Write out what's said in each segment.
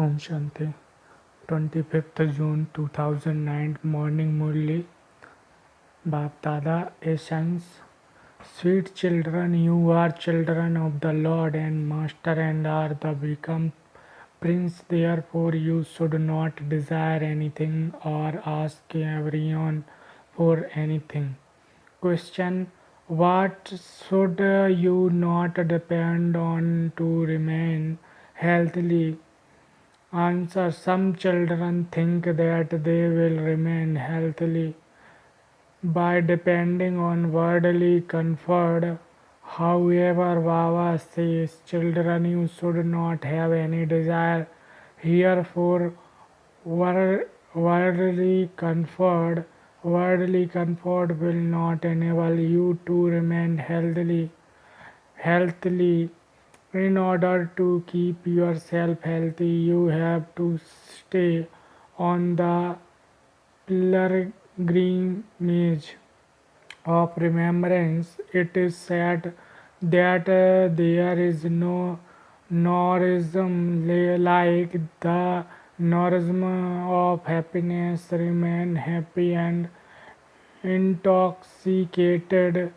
Om Shanti. 25th June 2009 Morning Murli. Bap Dada Essence. Sweet children, you are children of the Lord and Master and are the become Prince. Therefore, you should not desire anything or ask everyone for anything. Question: what should you not depend on to remain healthy? Answer: some children think that they will remain healthy by depending on worldly comfort. However, Baba says, children, you should not have any desire here for worldly comfort. Worldly comfort will not enable you to remain healthily. In order to keep yourself healthy, you have to stay on the pilgrimage of remembrance. It is said that there is no nourism like the nourism of happiness. Remain happy and intoxicated.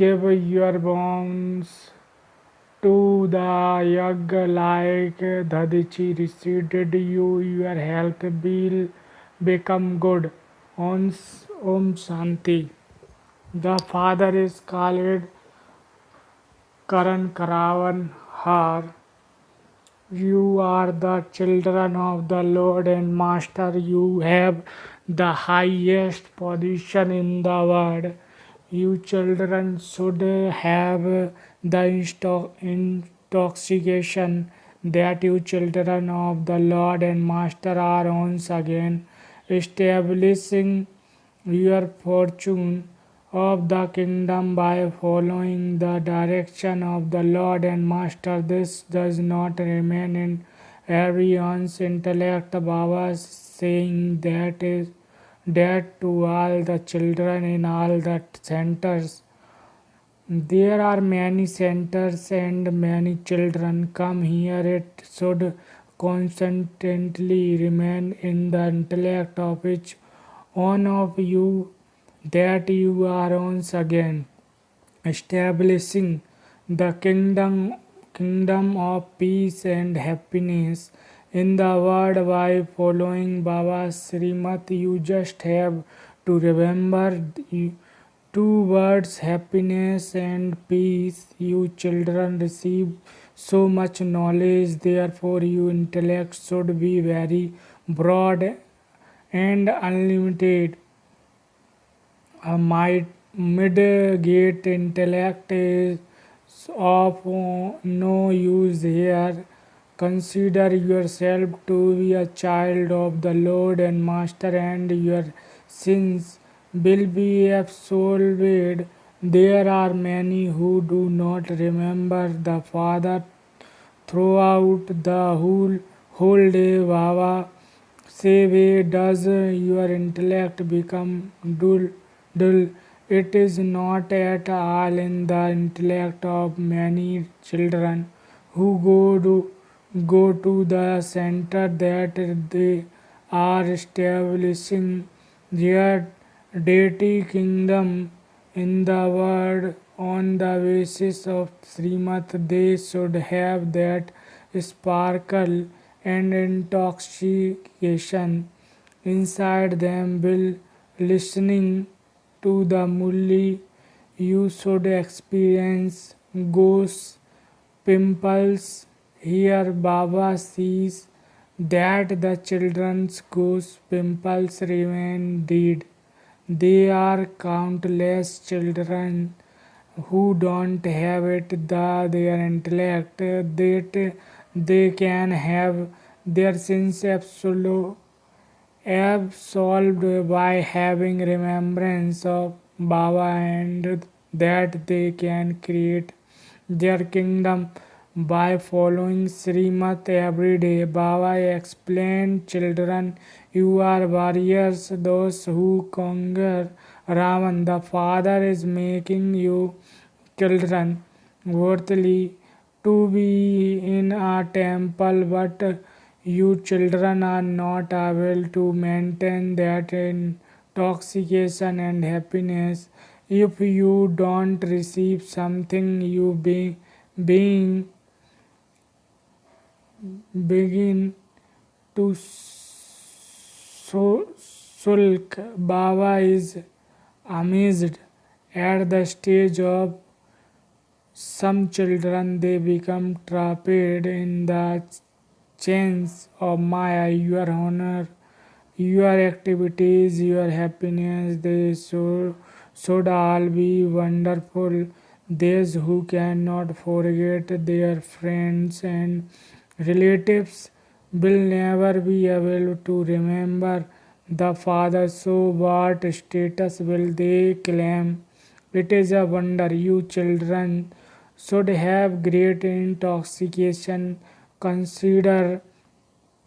Give your bones to the yag like Dadichi receded you, your health will become good. Om Shanti. The father is called Karan Karavan Har. You are the children of the Lord and Master. You have the highest position in the world. You children should have the intoxication that you children of the Lord and Master are once again establishing your fortune of the kingdom by following the direction of the Lord and Master. This does not remain in everyone's intellect. Baba saying that to all the children in all the centers. There are many centers and many children come here. It should constantly remain in the intellect of each one of you that you are once again establishing the kingdom of peace and happiness in the world by following Baba's Srimat. You just have to remember two words, happiness and peace. You children receive so much knowledge, therefore your intellect should be very broad and unlimited. A mid-gate intellect is of no use here. Consider yourself to be a child of the Lord and Master, and your sins will be absolved. There are many who do not remember the Father throughout the whole day. Baba say, why does your intellect become dull? It is not at all in the intellect of many children who go to the center that they are establishing their deity kingdom in the world on the basis of Srimat. They should have that sparkle and intoxication inside them will listening to the Murli. You should experience ghosts, pimples. Here Baba sees that the children's ghost pimples remain dead. There are countless children who don't have their intellect that they can have their sins absolved by having remembrance of Baba, and that they can create their kingdom by following Srimat every day. Baba explained, children, you are warriors, those who conquer Ravan. The Father is making you children worthily to be in a temple, but You children are not able to maintain that intoxication and happiness. If you don't receive something, you being begin to sulk. Baba is amazed at the stage of some children. They become trapped in the chains of Maya. Your honor, your activities, your happiness, they should all be wonderful. Those who cannot forget their friends and relatives will never be able to remember the Father. So, what status will they claim? It is a wonder. You children should have great intoxication. Consider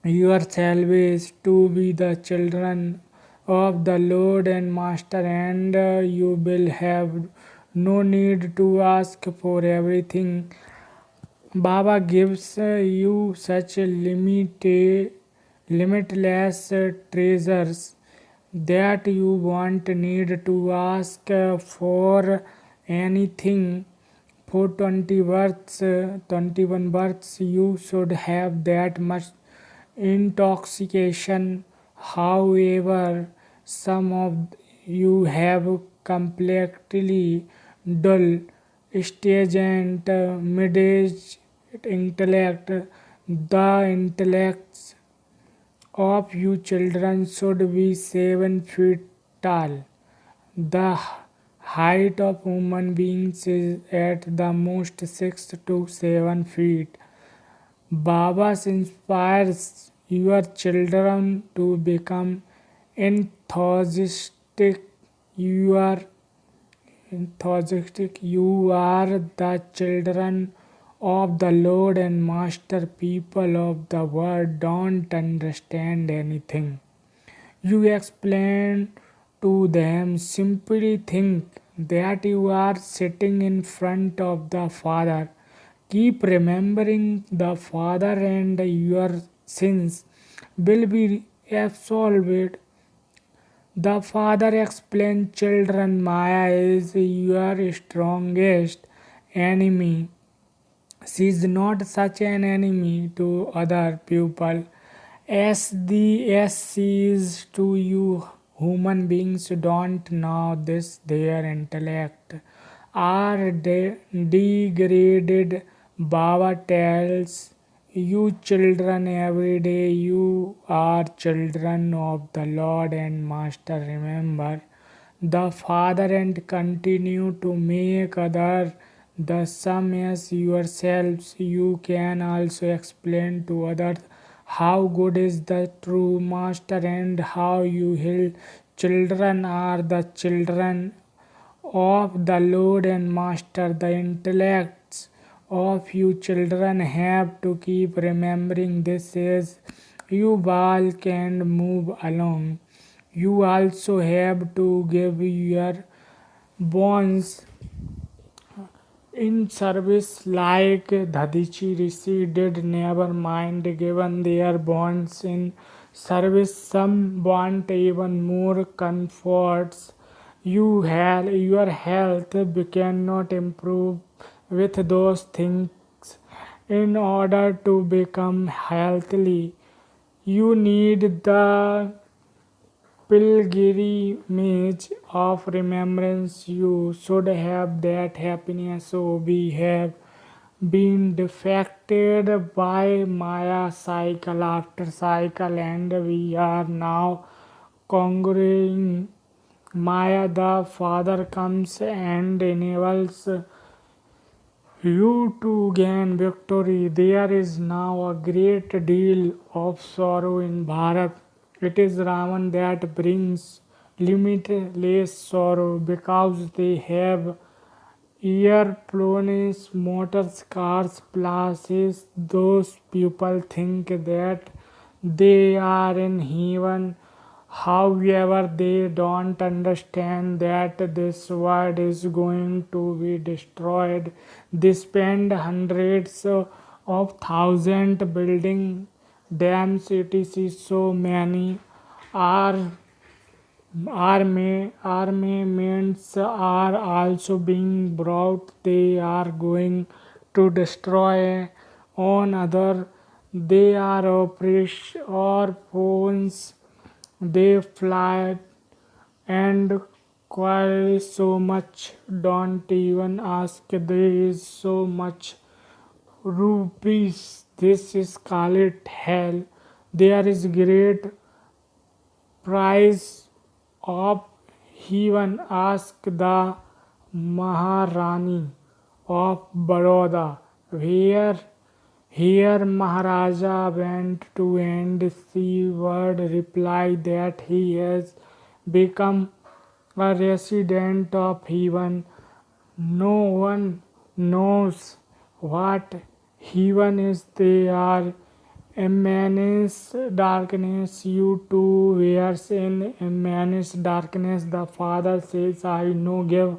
yourselves to be the children of the Lord and Master, and you will have no need to ask for everything. Baba gives you such limitless treasures that you won't need to ask for anything. For 21 births, you should have that much intoxication. However, some of you have completely dull stage and mid-age intellect. The intellects of you children should be 7 feet tall. The height of human beings is at the most 6 to 7 feet. Baba inspires your children to become enthusiastic. You are enthusiastic. You are the children of the Lord and Master. People of the world don't understand anything you explain to them. Simply think that you are sitting in front of the Father. Keep remembering the Father, and your sins will be absolved. The Father explained, children, Maya is your strongest enemy. She is not such an enemy to other people as she is to you. Human beings don't know this. Their intellect are degraded. Baba tells you children every day you are children of the Lord and Master. Remember the Father and continue to make other the same as yourselves. You can also explain to others how good is the true Master and how you heal. Children are the children of the Lord and Master. The intellects of you children have to keep remembering this as you walk and move along. You also have to give your bonds in service like Dadichi Rishi did. Never mind given their bonds in service. Some want even more comforts. Your health cannot improve with those things. In order to become healthy, you need the pilgrimage of remembrance. You should have that happiness. So we have been defected by Maya cycle after cycle, and we are now conquering Maya. The Father comes and enables you to gain victory. There is now a great deal of sorrow in Bharat. It is Ravan that brings limitless sorrow because they have airplanes, motors, cars, places. Those people think that they are in heaven. However, they don't understand that this world is going to be destroyed. They spend hundreds of thousands building dams, etc. So many are armaments are also being brought. They are going to destroy on other. They are operations. They fly and quarrel so much. Don't even ask. There is so much rupees. This is called hell. There is great price of heaven, asked the Maharani of Baroda. Where here Maharaja went to and she would reply that he has become a resident of heaven. No one knows what heaven is. They are immense darkness. You too were in immense darkness. The Father says, I know, give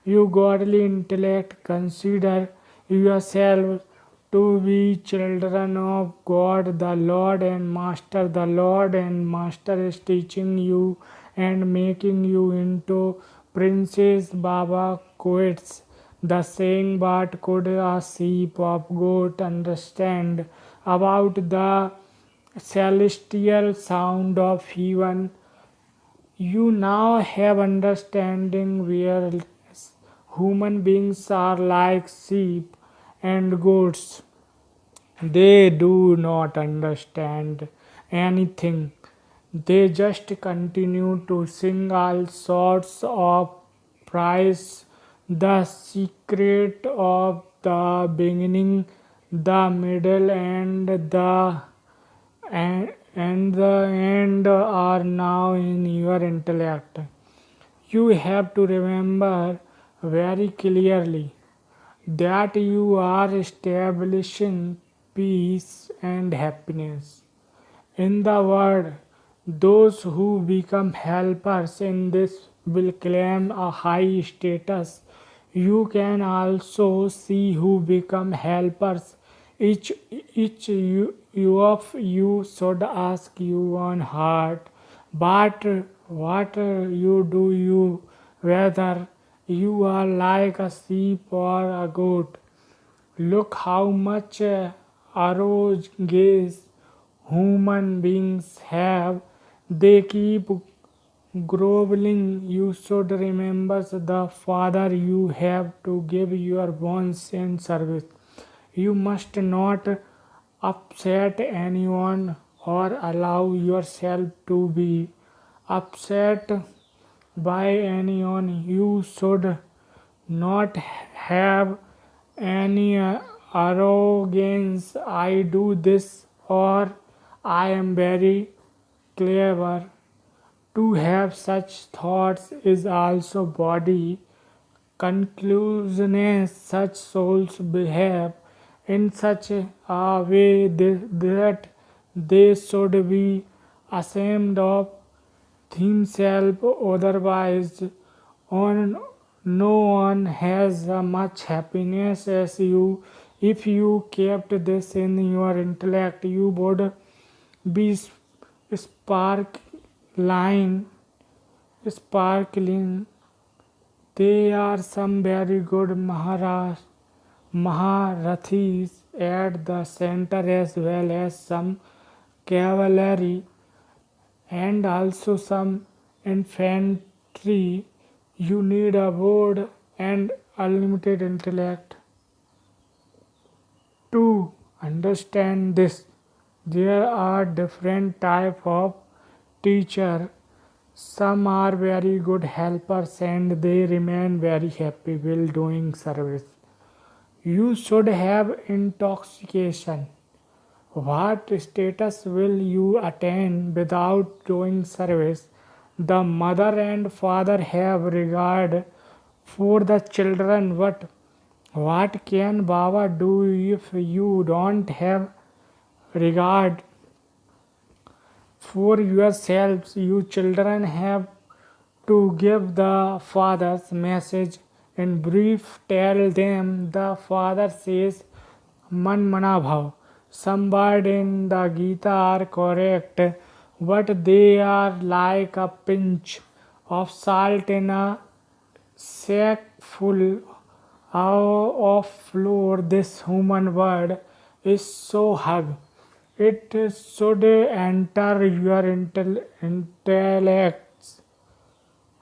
you godly intellect. Consider yourself to be children of God, the Lord and Master. The Lord and Master is teaching you and making you into princes. Baba quotes the saying, but could a sheep of goat understand about the celestial sound of heaven? You now have understanding, where human beings are like sheep and goats. They do not understand anything. They just continue to sing all sorts of praise. The secret of the beginning, the middle, and the end are now in your intellect. You have to remember very clearly that you are establishing peace and happiness in the world. Those who become helpers in this will claim a high status. You can also see who become helpers. Each of you should ask your own heart, but what you do you, whether you are like a sheep or a goat. Look how much arrogance human beings have. They keep groveling. You should remember the Father. You have to give your bones in service. You must not upset anyone or allow yourself to be upset by anyone. You should not have any arrogance. I do this or I am very clever. To have such thoughts is also body. Conclusion is such souls behave in such a way that they should be ashamed of themselves. Otherwise, on no one has much happiness as you. If you kept this in your intellect, you would be sparkling. Sparkling. There are some very good Maharathis at the center, as well as some cavalry and also some infantry. You need a board and unlimited intellect to understand this. There are different type of teacher. Some are very good helpers and they remain very happy while doing service. You should have intoxication. What status will you attain without doing service? The mother and father have regard for the children. What can Baba do if you don't have regard for yourselves? You children have to give the father's message in brief. Tell them the father says, Man mana bhav. some words in the Gita are correct, but they are like a pinch of salt in a sack full of flour. This human word is so hug. It should enter your intellect.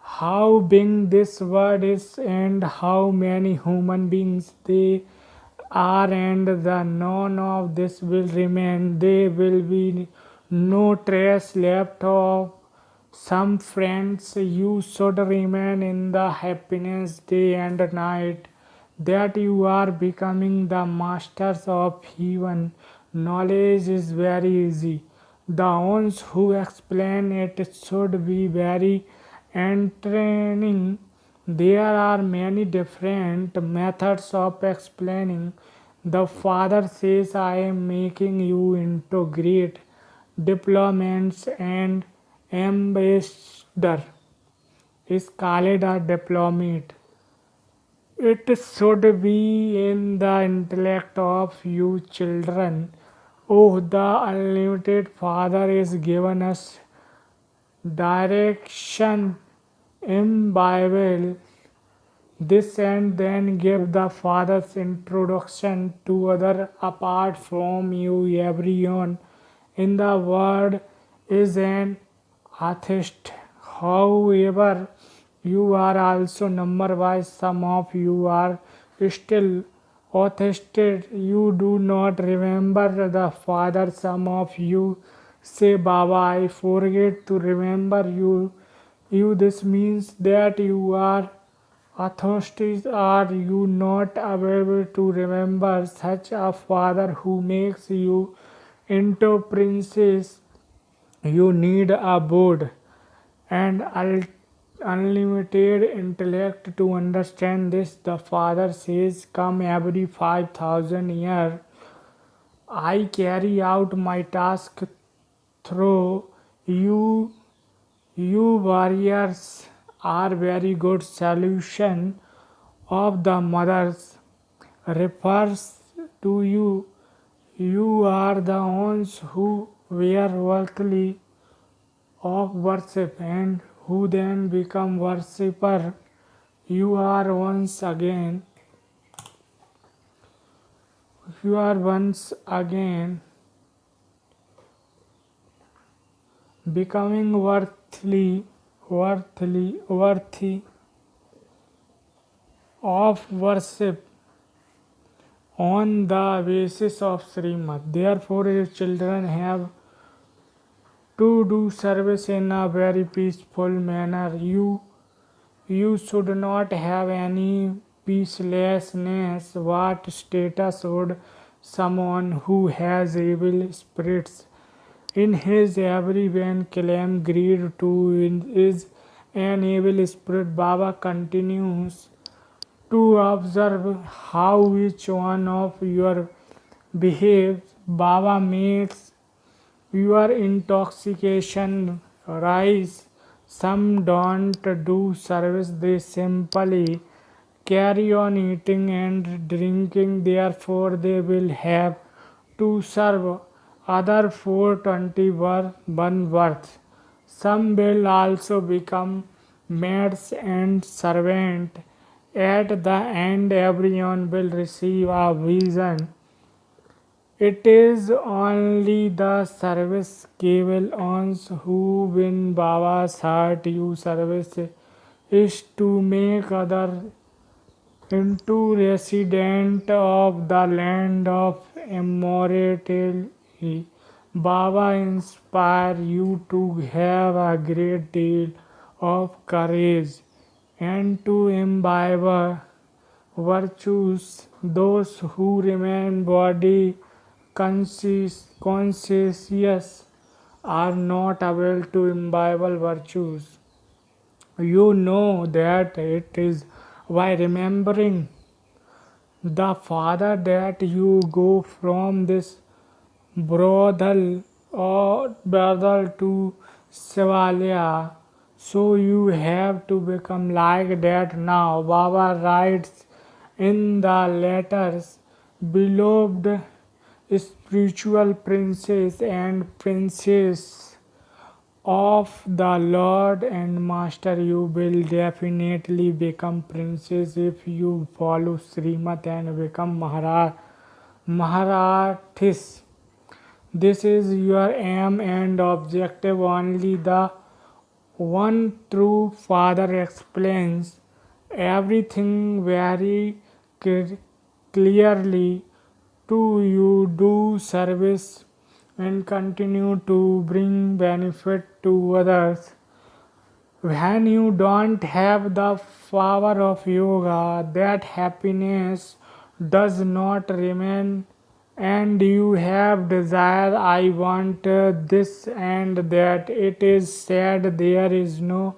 How big this world is and how many human beings they are, and the none of this will remain. There will be no trace left of some friends. You should remain in the happiness day and night, that you are becoming the masters of heaven. Knowledge is very easy. The ones who explain it should be very entertaining. There are many different methods of explaining. The Father says, I am making you into great diplomats and ambassador is called a diplomat. It should be in the intellect of you children. Oh, the unlimited Father is given us direction in Bible. This and then give the Father's introduction to other apart from you. Everyone in the world is an atheist. However, you are also number wise. Some of you are still atheistic. You do not remember the Father. Some of you say, Baba, I forget to remember you. This means that you are atheists. Are you not able to remember such a Father who makes you into princes? You need a board and unlimited intellect to understand this. The Father says, come every 5,000 years. I carry out my task through you. You warriors are very good. Solution of the mothers refers to you. You are the ones who were worthy of worship and who then become worshipper. You are once again becoming worthy of worship on the basis of Srimad. Therefore, your children have to do service in a very peaceful manner. You should not have any peacelessness. What status would someone who has evil spirits in his every vein claim? Greed too is an evil spirit. Baba continues to observe how each one of your behaves. Baba makes your intoxication rise. Some don't do service, they simply carry on eating and drinking. Therefore, they will have to serve other 421 worths. Some will also become maids and servants. At the end, everyone will receive a vision. It is only the service cable ones who win Baba's heart. Your service is to make others into resident of the land of immortality. Baba inspire you to have a great deal of courage and to imbibe virtues. Those who remain body conscious are not able to imbibe virtues. You know that it is by remembering the Father that you go from this brothel to Shivalaya. So you have to become like that now. Baba writes in the letters, beloved, spiritual princes and princess of the Lord and Master. You will definitely become princess if you follow Srimat and become Maharathis. This is your aim and objective. Only the one true Father explains everything very clearly to you. Do service and continue to bring benefit to others. When you don't have the power of yoga, that happiness does not remain, and you have desire. I want this and that. It is said there is no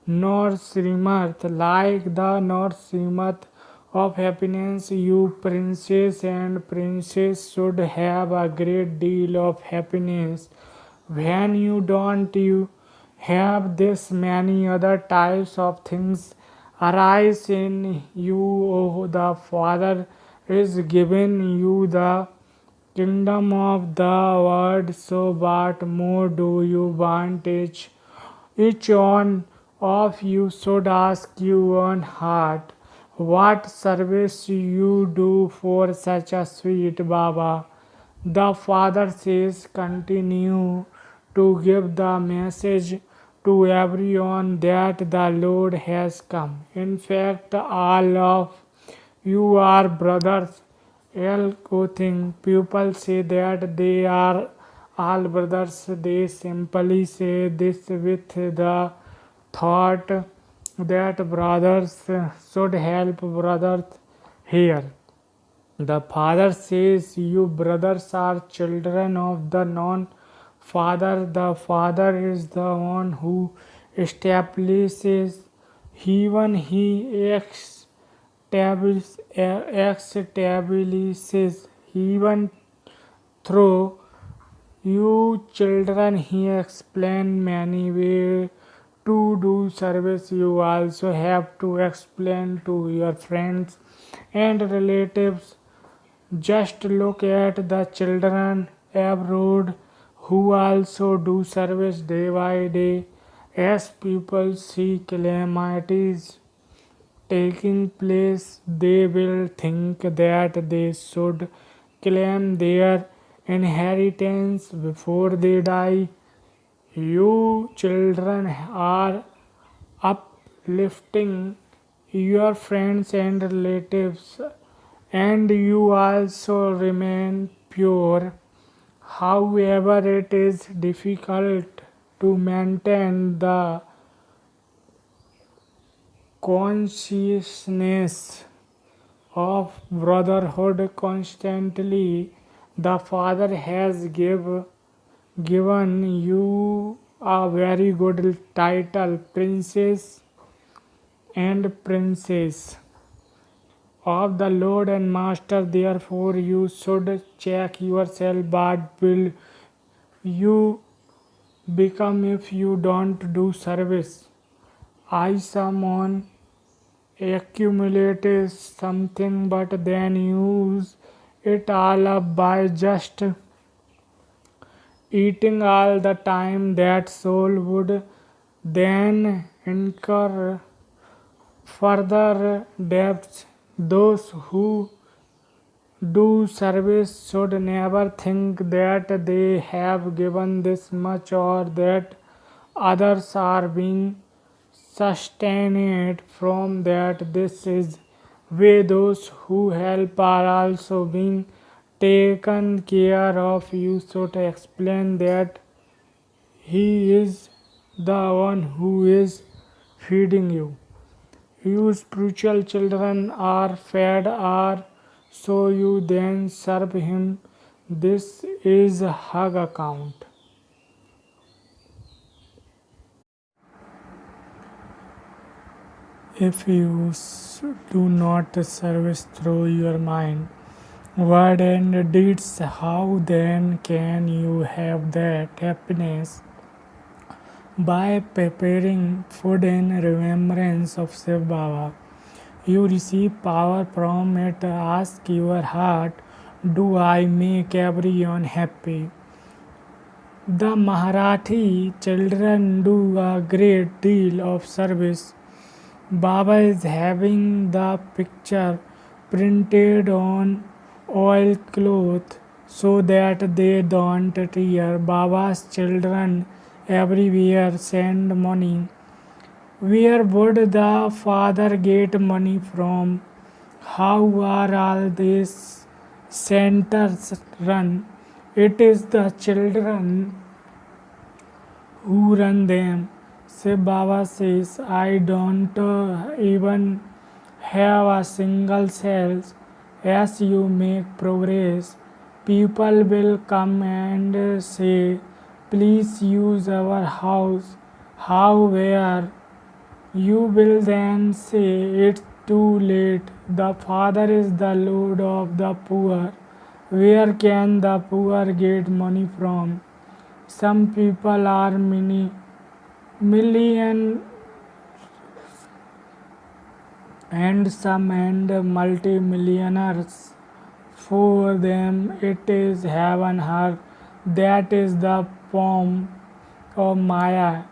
North Srimath like the North Srimath of happiness. You princess and princess should have a great deal of happiness. When you don't, you have this many other types of things arise in you. Oh, the Father is giving you the kingdom of the world. So what more do you want? Each one of you should ask your own heart what service you do for such a sweet Baba. The Father says, continue to give the message to everyone that the Lord has come. In fact, all of you are brothers. Thing. People say that they are all brothers. They simply say this with the thought that brothers should help brothers here. The Father says, you brothers are children of the known Father. The Father is the one who establishes heaven. He establishes heaven through you children. He explained many ways to do service. You also have to explain to your friends and relatives. Just look at the children abroad who also do service day by day. As people see calamities taking place, they will think that they should claim their inheritance before they die. You children are uplifting your friends and relatives, and you also remain pure. However, it is difficult to maintain the consciousness of brotherhood constantly. The Father has given you a very good title, princess and princess of the Lord and Master. Therefore, you should check yourself. What will you become if you don't do service? I someone accumulates something but then use it all up by just eating all the time. That soul would then incur further debts. Those who do service should never think that they have given this much or that others are being sustained from that. This is way those who help are also being taken care of. You should explain that he is the one who is feeding you. You spiritual children are fed, or so you then serve him. This is a hug account. If you do not service through your mind, word and deeds, how then can you have that happiness? By preparing food in remembrance of Shiv Baba, you receive power from it. Ask your heart do I make everyone happy? The Marathi children do a great deal of service. Baba is having the picture printed on oilcloth so that they don't tear. Baba's children everywhere send money. Where would the father get money from? How are all these centers run? It is the children who run them. Say Baba says, I don't even have a single cells. As you make progress, people will come and say, please use our house. How, where? You will then say, it's too late. The Father is the Lord of the poor. Where can the poor get money from? Some people are million and some and multi-millionaires. For them it is heaven earth. That is the form of Maya,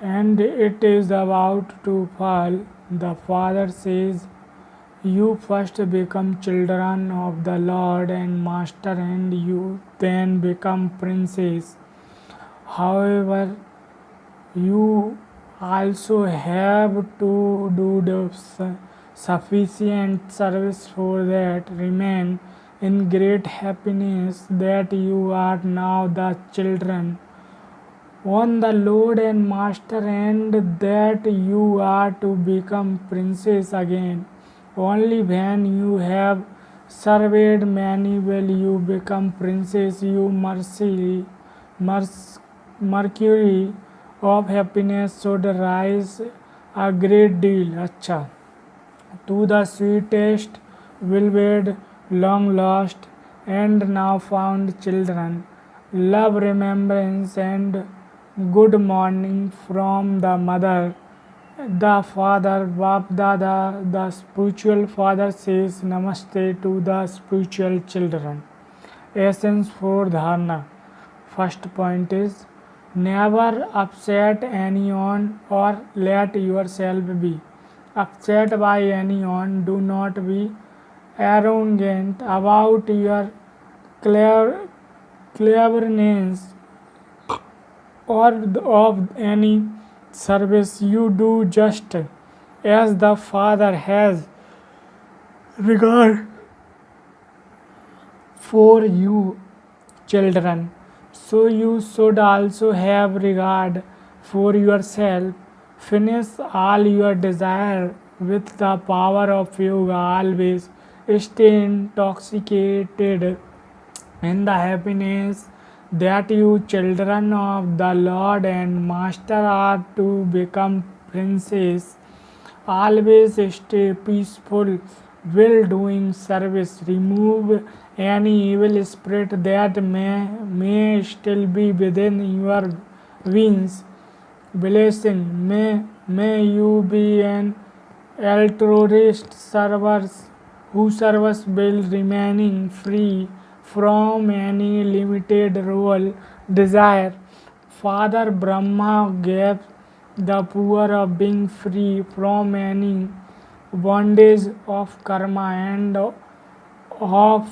and it is about to fall. The Father says, you first become children of the Lord and Master, and you then become princes. However, you also have to do the sufficient service for that. Remain in great happiness that you are now the children on the Lord and Master, and that you are to become princes again. Only when you have served many will you become princes. You mercury of happiness should rise a great deal. Acha. To the sweetest, beloved, long lost, and now found children, love, remembrance, and good morning from the mother, the father, Bap Dada. The spiritual father says Namaste to the spiritual children. Essence for Dharana. First point is, never upset anyone or let yourself be upset by anyone. Do not be arrogant about your cleverness or of any service you do. Just as the Father has regard for you children, so you should also have regard for yourself. Finish all your desire with the power of yoga. Always stay intoxicated in the happiness that you children of the Lord and Master are to become princes. Always stay peaceful while doing service. Remove any evil spirit that may still be within your wings. Blessing. May you be an altruist servers who serves will remaining free from any limited role desire. Father Brahma gave the power of being free from any bondage of karma and of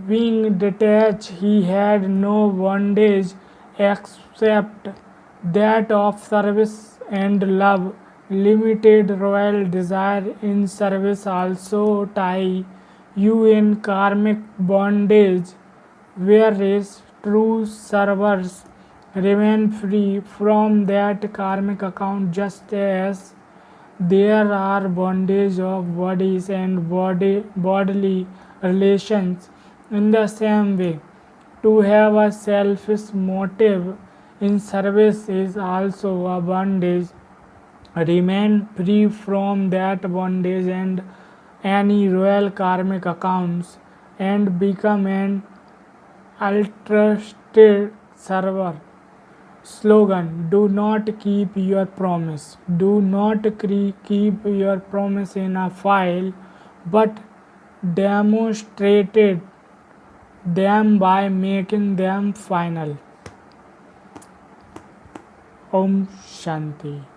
being detached. He had no bondage except that of service and love. Limited royal desire in service also tie you in karmic bondage, whereas true servers remain free from that karmic account. Just as there are bondage of bodies and bodily relations, in the same way, to have a selfish motive in service is also a bondage. Remain free from that bondage and any royal karmic accounts and become an altruistic server. Slogan: do not keep your promise. Do not keep your promise in a file, but demonstrate it them by making them final. Om Shanti.